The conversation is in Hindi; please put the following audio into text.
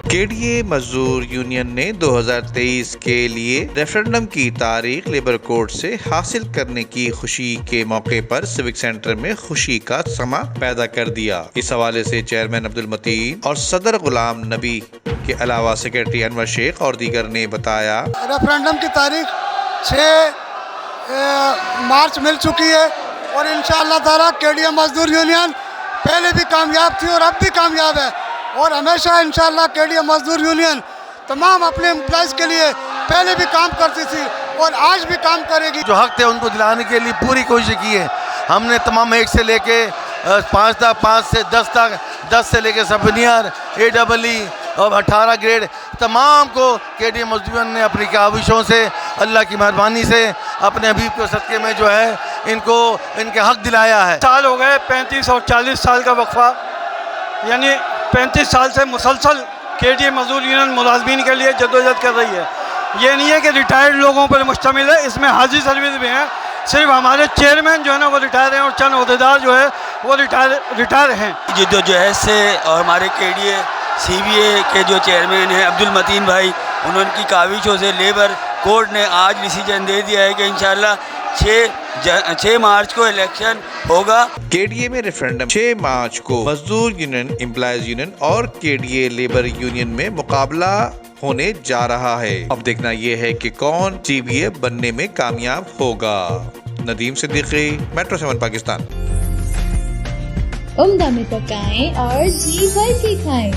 केडीए मजदूर यूनियन ने 2023 के लिए रेफरेंडम की तारीख लेबर कोर्ट से हासिल करने की खुशी के मौके पर सिविक सेंटर में खुशी का समा पैदा कर दिया। इस हवाले से चेयरमैन अब्दुल मतीन और सदर गुलाम नबी के अलावा सेक्रेटरी अनवर शेख और दीगर ने बताया, रेफरेंडम की तारीख 6 मार्च मिल चुकी है और इंशाअल्लाह ताला केडीए मजदूर यूनियन पहले भी कामयाब थी और अब भी कामयाब है और हमेशा इंशाअल्लाह केडीए मजदूर यूनियन तमाम अपने एम्प्लॉइज के लिए पहले भी काम करती थी और आज भी काम करेगी। जो हक थे उनको दिलाने के लिए पूरी कोशिश की है हमने। तमाम 1 से लेके 5 तक, 5 से 10 तक, 10 से लेके सब जूनियर AEE और 18 ग्रेड तमाम को केडीए मजदूर ने अपनी काविशों से अल्लाह की मेहरबानी से अपने हबीब के सदक़े में जो है इनको इनके हक दिलाया है। साल हो गए 35 और 40 साल का वक्फा, यानी 35 साल से मुसलसल केडीए मजदूर यूनियन मुलाजमीन के लिए जद्दोजहद कर रही है। ये नहीं है कि रिटायर्ड लोगों पर मुश्तमिल है, इसमें हाजिर सर्विस भी हैं। सिर्फ हमारे चेयरमैन जो है ना वो रिटायर हैं और चंद अहदेदार जो है वो रिटायर हैं। जद्दोजहद से और हमारे केडीए CBA के जो चेयरमैन हैं अब्दुल मतीन भाई, उनकी काविशों से लेबर कोर्ट ने आज डिसीजन दे दिया है कि इंशाल्लाह 6 मार्च को इलेक्शन होगा। केडीए में रेफरेंडम 6 मार्च को मजदूर यूनियन, एम्प्लॉयज यूनियन और केडीए लेबर यूनियन में मुकाबला होने जा रहा है। अब देखना यह है कि कौन CBA बनने में कामयाब होगा। नदीम सिद्दीकी, मेट्रो 7 पाकिस्तान। उम्दा में पकाएं और जी भर के खाएं।